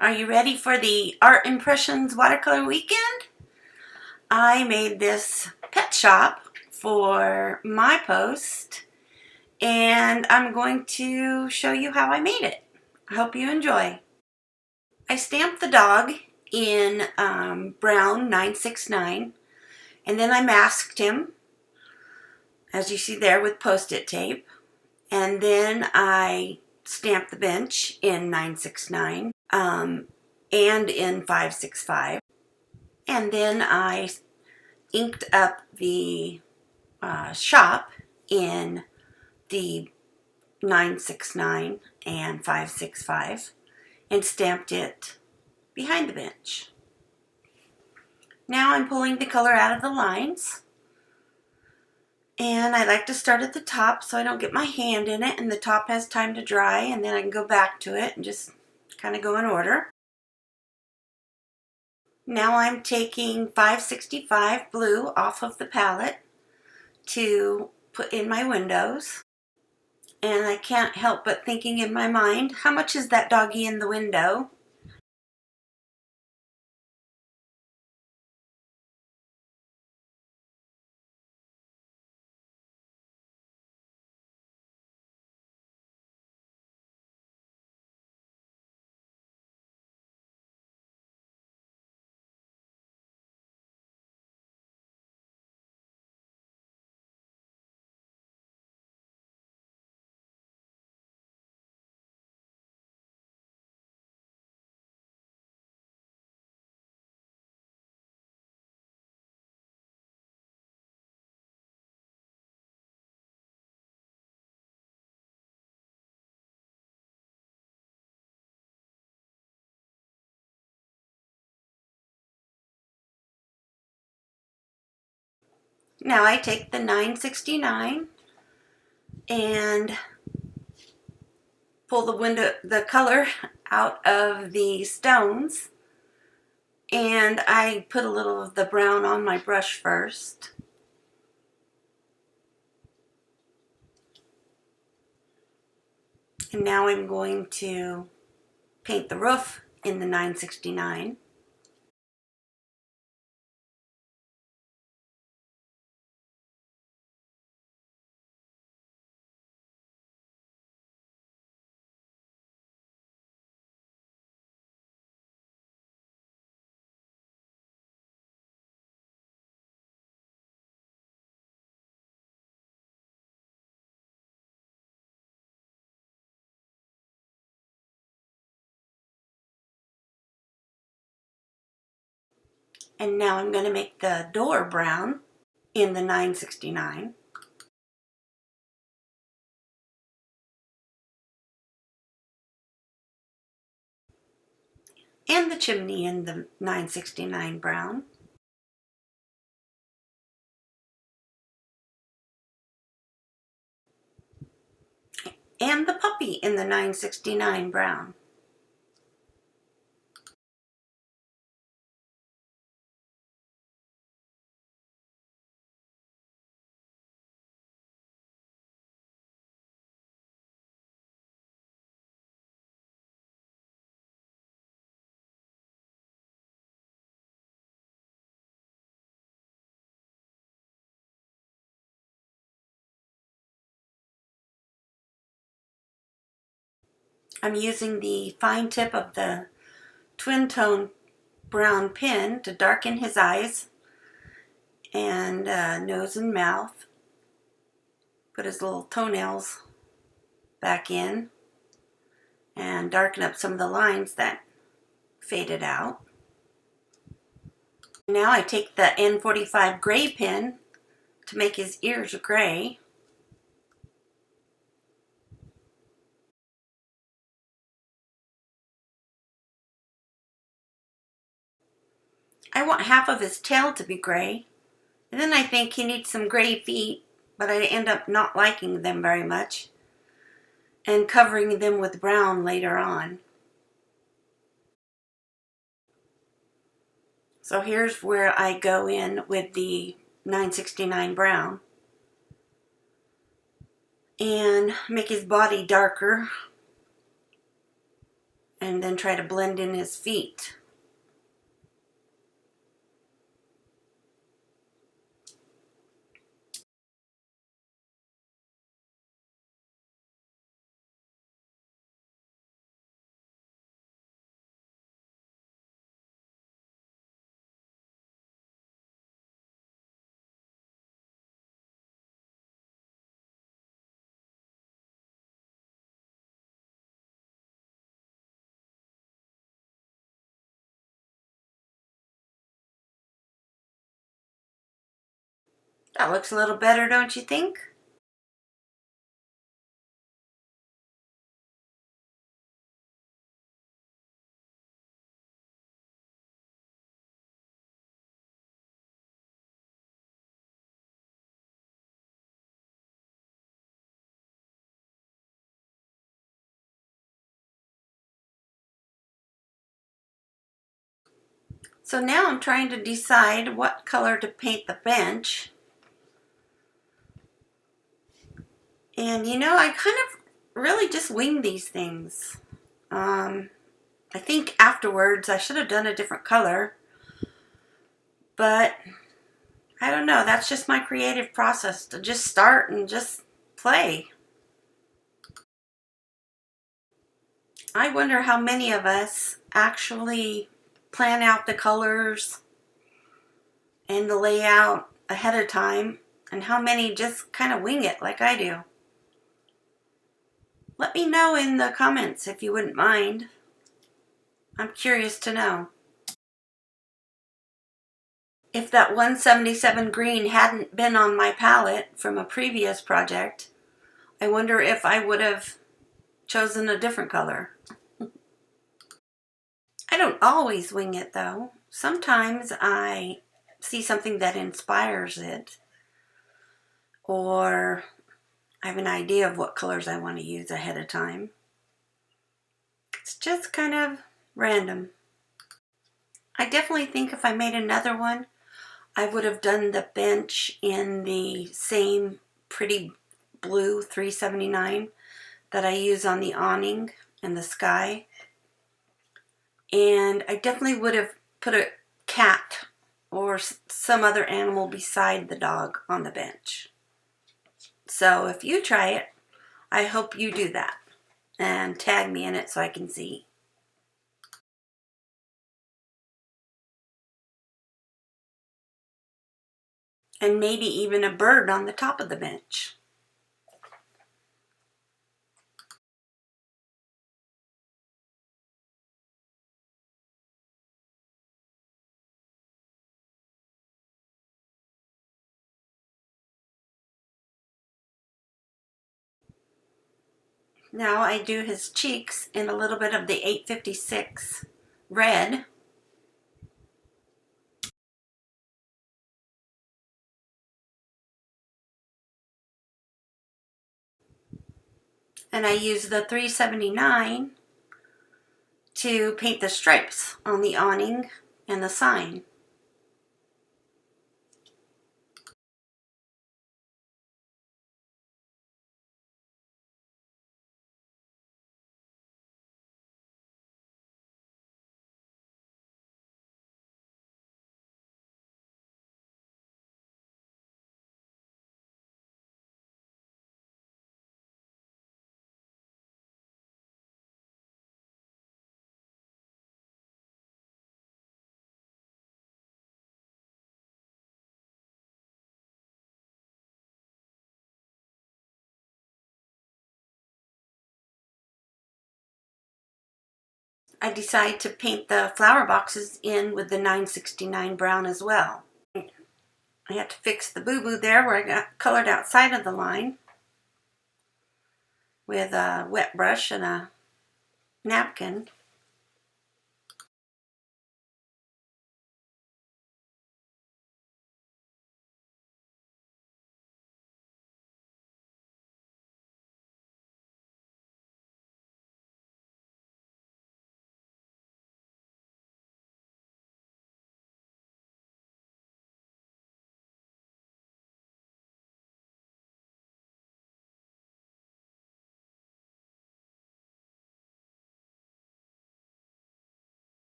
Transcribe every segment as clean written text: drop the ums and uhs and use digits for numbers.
Are you ready for the Art Impressions Watercolor Weekend? I made this pet shop for my post, and I'm going to show you how I made it. I hope you enjoy. I stamped the dog in brown 969, and then I masked him, as you see there, with post-it tape. And then I stamped the bench in 969 and in 565. And then I inked up the shop in the 969 and 565 and stamped it behind the bench. Now I'm pulling the color out of the lines. And I like to start at the top so I don't get my hand in it and the top has time to dry, and then I can go back to it and just kind of go in order. Now I'm taking 565 blue off of the palette to put in my windows. And I can't help but thinking in my mind, how much is that doggy in the window? Now I take the 969 and pull the color out of the stones, and I put a little of the brown on my brush first. And now I'm going to paint the roof in the 969. And now I'm going to make the door brown in the 969. And the chimney in the 969 brown. And the puppy in the 969 brown. I'm using the fine tip of the twin tone brown pen to darken his eyes and nose and mouth. Put his little toenails back in and darken up some of the lines that faded out. Now I take the N45 gray pen to make his ears gray. I want half of his tail to be gray, and then I think he needs some gray feet, but I end up not liking them very much and covering them with brown later on. So here's where I go in with the 969 brown and make his body darker and then try to blend in his feet. That looks a little better, don't you think? So now I'm trying to decide what color to paint the bench. And you know, I kind of really just wing these things. I think afterwards I should have done a different color, but I don't know. That's just my creative process, to just start and just play. I wonder how many of us actually plan out the colors and the layout ahead of time, and how many just kind of wing it like I do. Let me know in the comments if you wouldn't mind. I'm curious to know. If that 177 green hadn't been on my palette from a previous project, I wonder if I would have chosen a different color. I don't always wing it though. Sometimes I see something that inspires it, or I have an idea of what colors I want to use ahead of time. It's just kind of random. I definitely think if I made another one, I would have done the bench in the same pretty blue 379 that I use on the awning and the sky. And I definitely would have put a cat or some other animal beside the dog on the bench. So if you try it, I hope you do that and tag me in it so I can see. And maybe even a bird on the top of the bench. Now I do his cheeks in a little bit of the 856 red. And I use the 379 to paint the stripes on the awning and the sign. I decide to paint the flower boxes in with the 969 brown as well. I had to fix the boo-boo there where I got colored outside of the line with a wet brush and a napkin.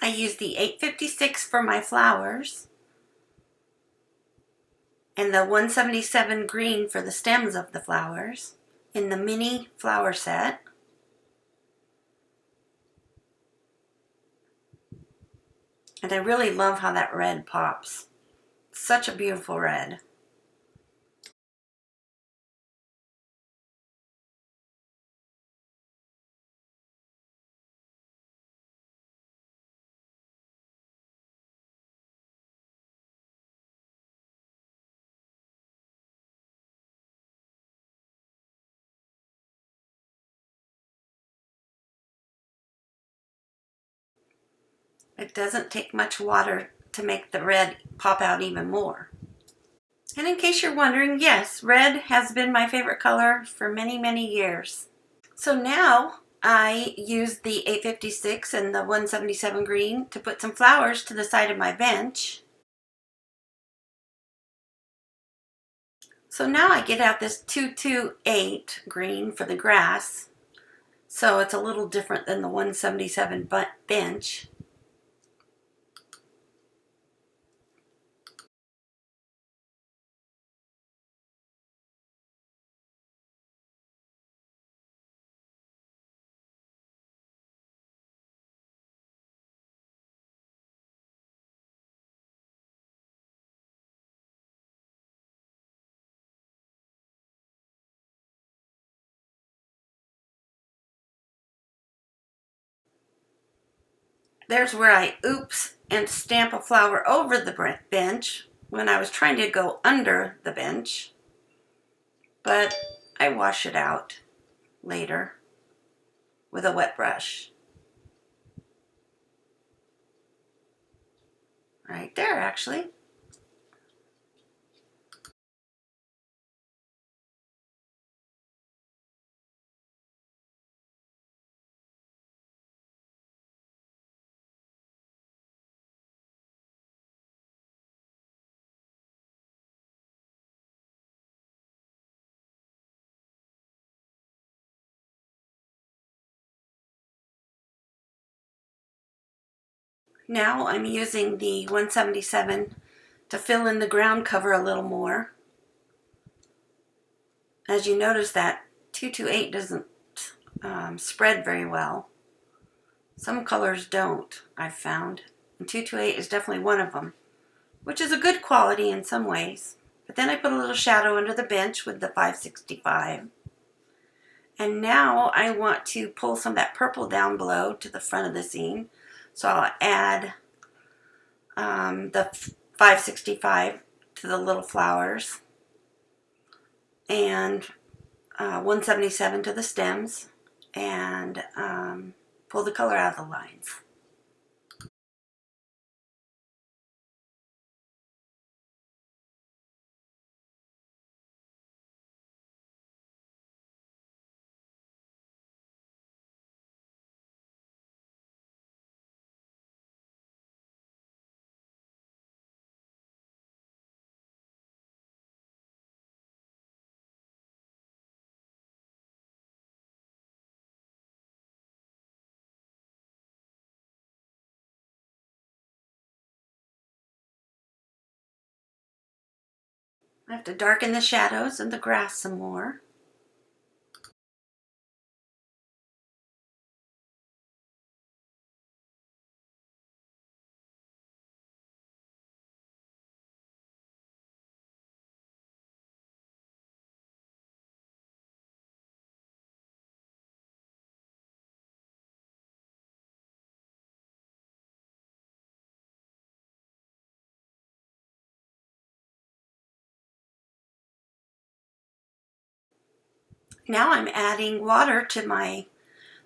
I use the 856 for my flowers and the 177 green for the stems of the flowers in the mini flower set. And I really love how that red pops. Such a beautiful red. It doesn't take much water to make the red pop out even more. And in case you're wondering, yes, red has been my favorite color for many, many years. So now I use the 856 and the 177 green to put some flowers to the side of my bench. So now I get out this 228 green for the grass. So it's a little different than the 177 bench. There's where I oops and stamp a flower over the bench when I was trying to go under the bench. But I wash it out later with a wet brush. Right there, actually. Now I'm using the 177 to fill in the ground cover a little more. As you notice, that 228 doesn't spread very well. Some colors don't, I've found. And 228 is definitely one of them, which is a good quality in some ways. But then I put a little shadow under the bench with the 565. And now I want to pull some of that purple down below to the front of the scene. So I'll add the 565 to the little flowers and 177 to the stems, and pull the color out of the lines. I have to darken the shadows and the grass some more. Now I'm adding water to my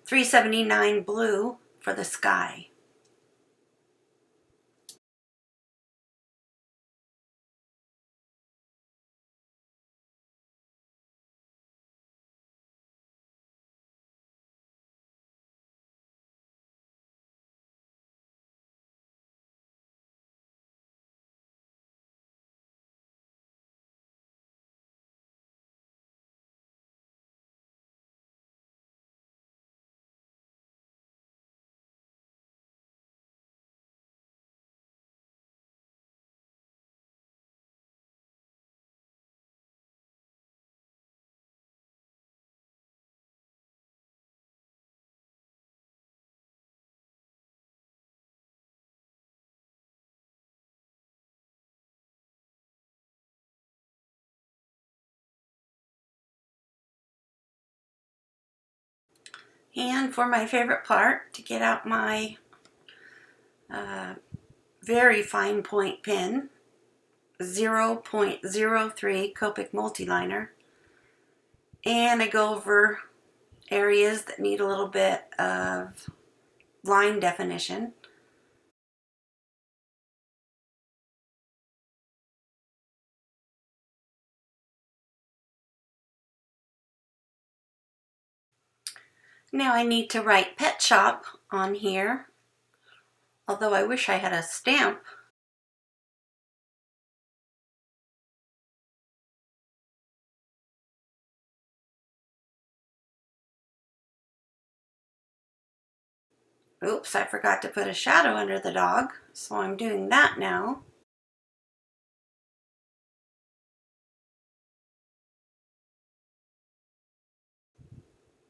379 blue for the sky. And for my favorite part, to get out my very fine point pen, 0.03 Copic multiliner, and I go over areas that need a little bit of line definition. Now I need to write Pet Shop on here, although I wish I had a stamp. Oops, I forgot to put a shadow under the dog, so I'm doing that now.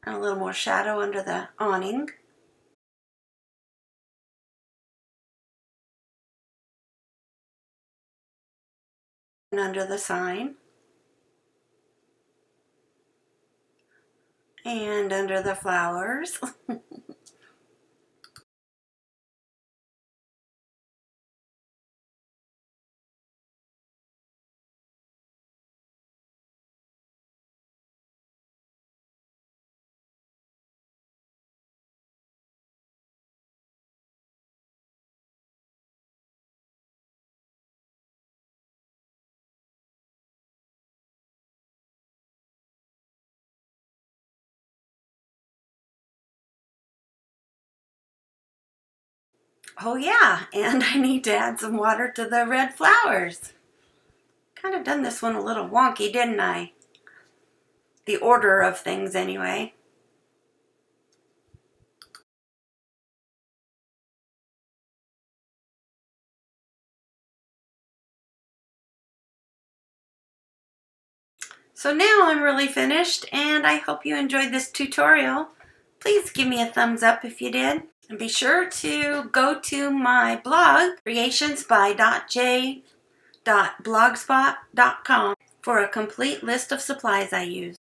And a little more shadow under the awning. And under the sign. And under the flowers. Oh yeah, and I need to add some water to the red flowers. Kind of done this one a little wonky, didn't I? The order of things anyway. So now I'm really finished, and I hope you enjoyed this tutorial. Please give me a thumbs up if you did. And be sure to go to my blog, creationsby.j.blogspot.com, for a complete list of supplies I use.